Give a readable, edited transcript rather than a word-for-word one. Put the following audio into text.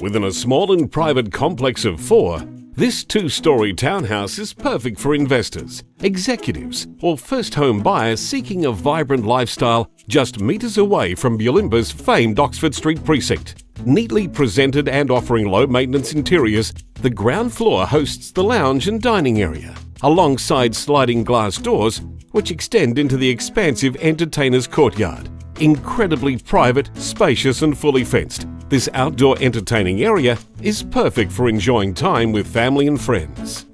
Within a small and private complex of 4, this 2-story townhouse is perfect for investors, executives, or first home buyers seeking a vibrant lifestyle just metres away from Bulimba's famed Oxford Street precinct. Neatly presented and offering low-maintenance interiors, the ground floor hosts the lounge and dining area, alongside sliding glass doors which extend into the expansive entertainer's courtyard. Incredibly private, spacious and fully fenced, this outdoor entertaining area is perfect for enjoying time with family and friends.